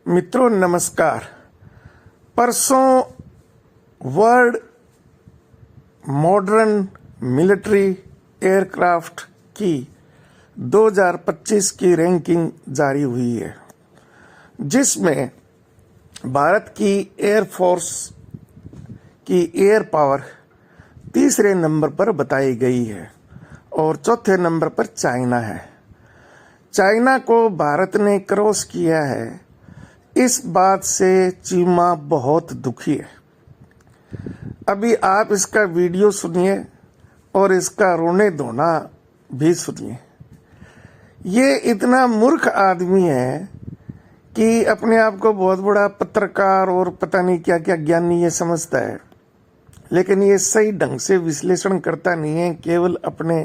मित्रों नमस्कार। परसों वर्ल्ड मॉडर्न मिलिट्री एयरक्राफ्ट की 2025 की रैंकिंग जारी हुई है, जिसमें भारत की एयरफोर्स की एयर पावर तीसरे नंबर पर बताई गई है और चौथे नंबर पर चाइना है। चाइना को भारत ने क्रॉस किया है, इस बात से चीमा बहुत दुखी है। अभी आप इसका वीडियो सुनिए और इसका रोने धोना भी सुनिए। ये इतना मूर्ख आदमी है कि अपने आप को बहुत बड़ा पत्रकार और पता नहीं क्या क्या ज्ञानी ये समझता है, लेकिन ये सही ढंग से विश्लेषण करता नहीं है, केवल अपने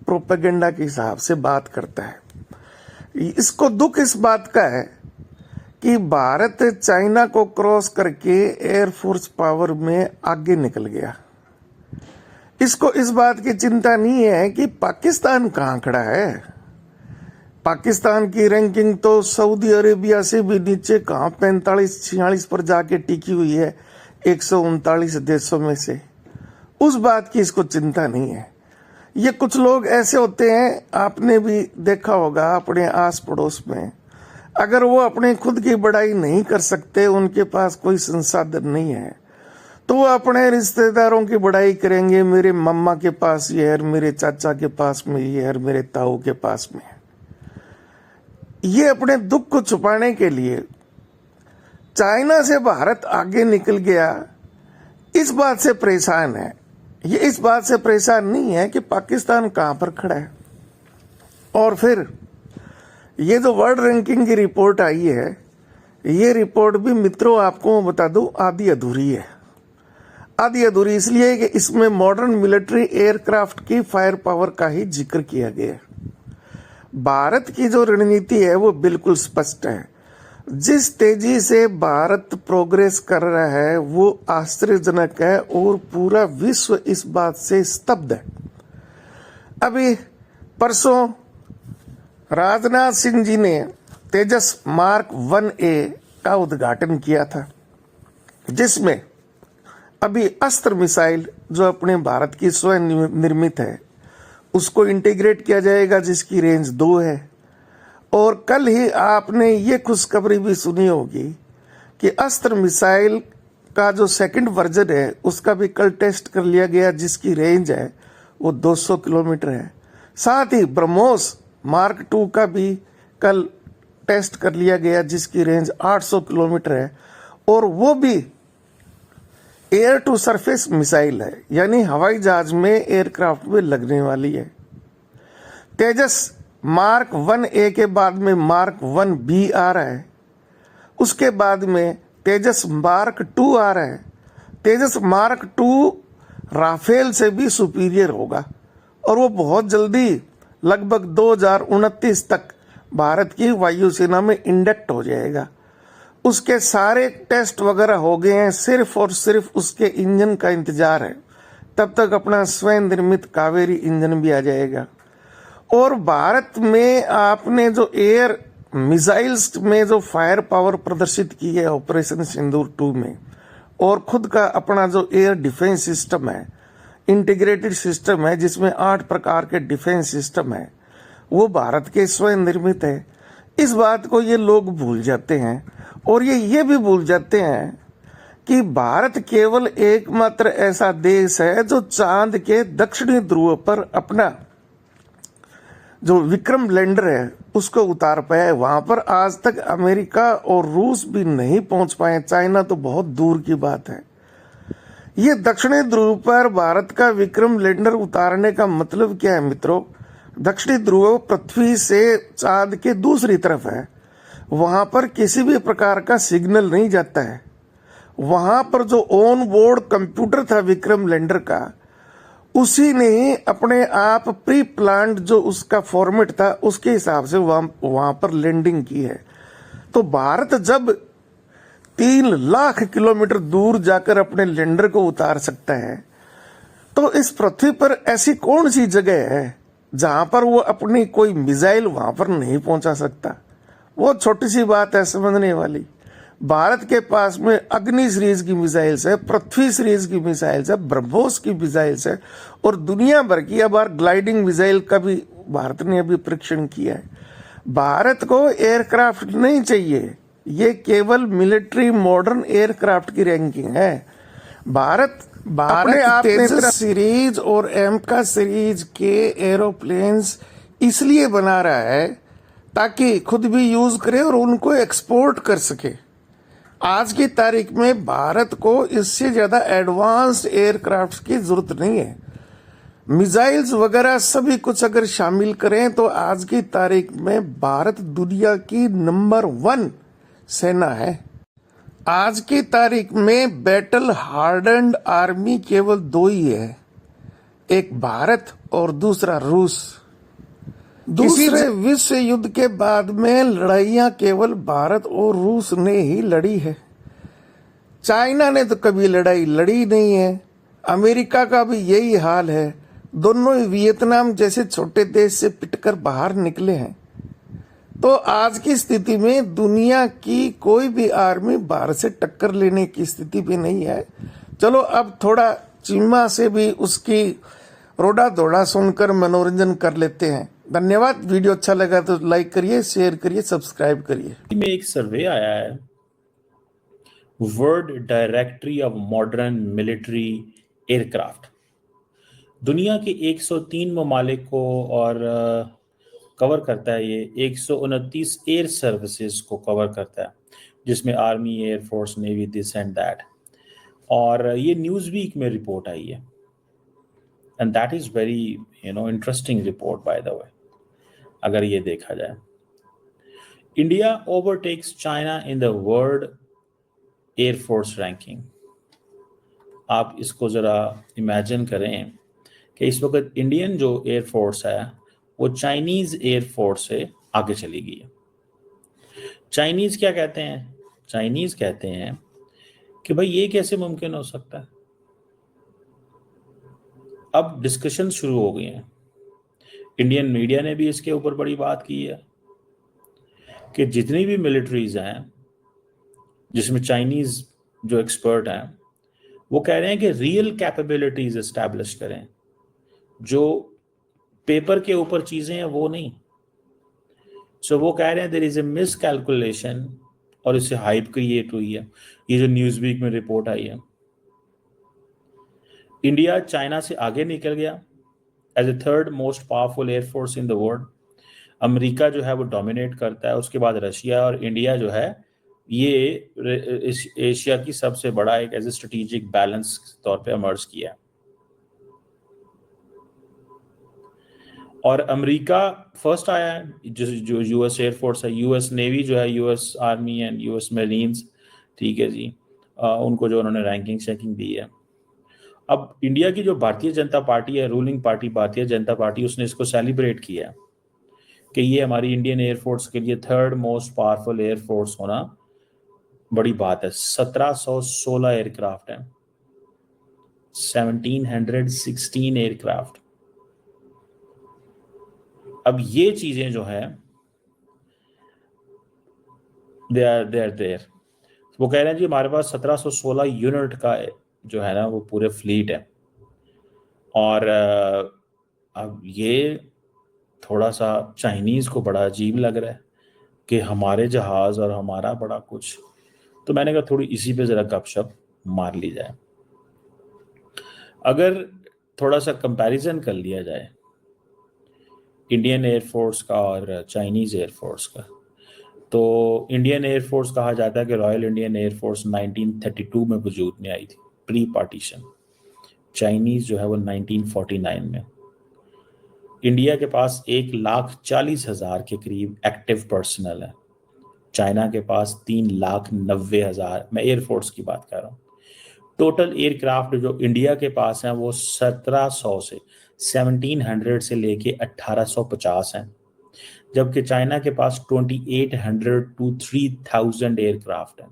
प्रोपेगेंडा के हिसाब से बात करता है। इसको दुख इस बात का है कि भारत चाइना को क्रॉस करके एयरफोर्स पावर में आगे निकल गया। इसको इस बात की चिंता नहीं है कि पाकिस्तान कहाँ खड़ा है। पाकिस्तान की रैंकिंग तो सऊदी अरेबिया से भी नीचे कहाँ 45-46 पर जाके टिकी हुई है 139 देशों में से। उस बात की इसको चिंता नहीं है। ये कुछ लोग ऐसे होते हैं, आपने भी देखा होगा अपने आस पड़ोस में, अगर वो अपने खुद की बड़ाई नहीं कर सकते, उनके पास कोई संसाधन नहीं है, तो वो अपने रिश्तेदारों की बड़ाई करेंगे। मेरे मम्मा के पास ये है, मेरे चाचा के पास में ये है, मेरे ताऊ के पास में। ये अपने दुख को छुपाने के लिए चाइना से भारत आगे निकल गया, इस बात से परेशान है। ये इस बात से परेशान नहीं है कि पाकिस्तान कहां पर खड़ा है। और फिर ये जो वर्ल्ड रैंकिंग की रिपोर्ट आई है, ये रिपोर्ट भी मित्रों आपको बता दूं आधी अधूरी है। आधी अधूरी इसलिए कि इसमें मॉडर्न मिलिट्री एयरक्राफ्ट की फायर पावर का ही जिक्र किया गया है। भारत की जो रणनीति है वो बिल्कुल स्पष्ट है। जिस तेजी से भारत प्रोग्रेस कर रहा है वो आश्चर्यजनक है और पूरा विश्व इस बात से स्तब्ध है। अभी परसों राजनाथ सिंह जी ने तेजस मार्क 1A का उद्घाटन किया था, जिसमें अभी अस्त्र मिसाइल जो अपने भारत की स्वयं निर्मित है उसको इंटीग्रेट किया जाएगा, जिसकी रेंज 2 है। और कल ही आपने ये खुशखबरी भी सुनी होगी कि अस्त्र मिसाइल का जो सेकंड वर्जन है उसका भी कल टेस्ट कर लिया गया, जिसकी रेंज है वो 200 किलोमीटर है। साथ ही ब्रह्मोस मार्क 2 का भी कल टेस्ट कर लिया गया, जिसकी रेंज 800 किलोमीटर है और वो भी एयर टू सरफेस मिसाइल है, यानी हवाई जहाज में एयरक्राफ्ट में लगने वाली है। तेजस मार्क 1A के बाद में मार्क 1B आ रहा है, उसके बाद में तेजस मार्क 2 आ रहा है। तेजस मार्क 2 राफेल से भी सुपीरियर होगा और वो बहुत जल्दी लगभग 2029 तक भारत की वायुसेना में इंडक्ट हो जाएगा। उसके सारे टेस्ट वगैरह हो गए हैं, सिर्फ और सिर्फ उसके इंजन का इंतजार है। तब तक अपना स्वयं निर्मित कावेरी इंजन भी आ जाएगा। और भारत में आपने जो एयर मिसाइल्स में जो फायर पावर प्रदर्शित की है ऑपरेशन सिंदूर 2 में, और खुद का अपना जो एयर डिफेंस सिस्टम है, इंटीग्रेटेड सिस्टम है, जिसमें 8 प्रकार के डिफेंस सिस्टम है, वो भारत के स्वयं निर्मित है। इस बात को ये लोग भूल जाते हैं और ये भी भूल जाते हैं कि भारत केवल एकमात्र ऐसा देश है जो चांद के दक्षिणी ध्रुव पर अपना जो विक्रम लैंडर है उसको उतार पाया है। वहां पर आज तक अमेरिका और रूस भी नहीं पहुंच पाए, चाइना तो बहुत दूर की बात है। ये दक्षिणी ध्रुव पर भारत का विक्रम लैंडर उतारने का मतलब क्या है मित्रों? दक्षिणी ध्रुव पृथ्वी से चांद के दूसरी तरफ है, वहां पर किसी भी प्रकार का सिग्नल नहीं जाता है। वहां पर जो ऑन बोर्ड कंप्यूटर था विक्रम लैंडर का, उसी ने अपने आप प्री प्लान्ड जो उसका फॉर्मेट था उसके हिसाब से वहां पर लैंडिंग की है। तो भारत जब 3 लाख किलोमीटर दूर जाकर अपने लैंडर को उतार सकता है, तो इस पृथ्वी पर ऐसी कौन सी जगह है जहां पर वो अपनी कोई मिसाइल वहां पर नहीं पहुंचा सकता? वो छोटी सी बात है समझने वाली। भारत के पास में अग्नि सीरीज की मिसाइल्स है, पृथ्वी सीरीज की मिसाइल्स है, ब्रह्मोस की मिसाइल्स है और दुनिया भर की अब ग्लाइडिंग मिसाइल का भी भारत ने अभी परीक्षण किया है। भारत को एयरक्राफ्ट नहीं चाहिए, ये केवल मिलिट्री मॉडर्न एयरक्राफ्ट की रैंकिंग है। भारत अपने आप तेजस सीरीज और एमका सीरीज के एरोप्लेन्स इसलिए बना रहा है ताकि खुद भी यूज करे और उनको एक्सपोर्ट कर सके। आज की तारीख में भारत को इससे ज्यादा एडवांस्ड एयरक्राफ्ट की जरूरत नहीं है। मिसाइल्स वगैरह सभी कुछ अगर शामिल करें तो आज की तारीख में भारत दुनिया की नंबर 1 सेना है। आज की तारीख में बैटल हार्डन्ड आर्मी केवल 2 ही है, एक भारत और दूसरा रूस। दूसरे विश्व युद्ध के बाद में लड़ाइयां केवल भारत और रूस ने ही लड़ी है। चाइना ने तो कभी लड़ाई लड़ी नहीं है। अमेरिका का भी यही हाल है। दोनों ही वियतनाम जैसे छोटे देश से पिटकर बाहर निकले हैं। तो आज की स्थिति में दुनिया की कोई भी आर्मी भारत से टक्कर लेने की स्थिति भी नहीं है। चलो अब थोड़ा चीमा से भी उसकी रोड़ा दौड़ा सुनकर मनोरंजन कर लेते हैं। धन्यवाद। वीडियो अच्छा लगा तो लाइक करिए, शेयर करिए, सब्सक्राइब करिए। में एक सर्वे आया है, world directory of modern military aircraft, दुनिया के 103 ममालिक को और कवर करता है। ये 129 एयर सर्विसेज को कवर करता है, जिसमें army, air force, navy, this and that. और ये न्यूज़ वीक में रिपोर्ट आई है, and that is very interesting report by the way. अगर ये देखा जाए, India overtakes China in the world air force ranking. आप इसको जरा इमेजिन करें कि इस वक्त इंडियन जो एयरफोर्स है वो चाइनीज एयरफोर्स से आगे चली गई है। चाइनीज क्या कहते हैं? चाइनीज कहते हैं कि भाई ये कैसे मुमकिन हो सकता है। अब डिस्कशन शुरू हो गई हैं। इंडियन मीडिया ने भी इसके ऊपर बड़ी बात की है कि जितनी भी मिलिट्रीज हैं, जिसमें चाइनीज जो एक्सपर्ट हैं, वो कह रहे हैं कि रियल कैपेबिलिटीज एस्टैब्लिश करें। जो पेपर के ऊपर चीजें हैं वो नहीं। सो वो कह रहे हैं there is a miscalculation, और इससे हाइप क्रिएट हुई है। ये जो न्यूज़ वीक में रिपोर्ट आई है, इंडिया चाइना से आगे निकल गया as a third most powerful air force in the world. America जो है वो डोमिनेट करता है, उसके बाद रशिया, और इंडिया जो है ये एशिया की सबसे बड़ा एक एज ए स्ट्रेटेजिक बैलेंस तौर पे इमर्ज किया। और अमेरिका फर्स्ट आया है, जो यूएस एयरफोर्स है, यूएस नेवी जो है, US army and US marines, ठीक है जी, उनको जो उन्होंने रैंकिंग शेकिंग दी है। अब इंडिया की जो भारतीय जनता पार्टी है, ruling party Bharatiya Janata party, उसने इसको सेलिब्रेट किया कि ये हमारी इंडियन एयरफोर्स के लिए थर्ड मोस्ट पावरफुल एयरफोर्स होना बड़ी बात है। 1716 एयरक्राफ्ट हैं, 1716 एयरक्राफ्ट। अब ये चीजें जो है दे आर देयर। वो कह रहे हैं जी हमारे पास 1716 यूनिट का जो है ना वो पूरे फ्लीट है। और अब ये थोड़ा सा चाइनीज को बड़ा अजीब लग रहा है कि हमारे जहाज और हमारा बड़ा कुछ। तो मैंने कहा थोड़ी इसी पे जरा गपशप मार ली जाए। अगर थोड़ा सा कंपैरिजन कर लिया जाए इंडियन एयरफोर्स का और चाइनीज एयरफोर्स का, तो इंडियन एयरफोर्स कहा जाता है कि रॉयल इंडियन एयरफोर्स 1932 में वजूद में आई थी, प्री पार्टीशन। चाइनीज जो है वो 1949 में। इंडिया के पास 1,40,000 के करीब एक्टिव पर्सनल है, चाइना के पास 3,90,000। मैं एयरफोर्स की बात कर रहा हूँ। टोटल एयरक्राफ्ट जो इंडिया के पास हैं वो 1700 से लेके 1850 हैं, जबकि चाइना के पास 2800 to 3000 एयरक्राफ्ट हैं।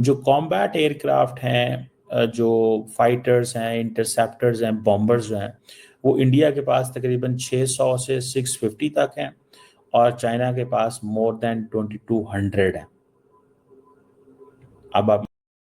जो कॉम्बैट एयरक्राफ्ट हैं, जो फाइटर्स हैं, इंटरसेप्टर्स हैं, बॉम्बर्स हैं, वो इंडिया के पास तकरीबन 600 से 650 तक हैं, और चाइना के पास मोर देन 2200 है। अब आप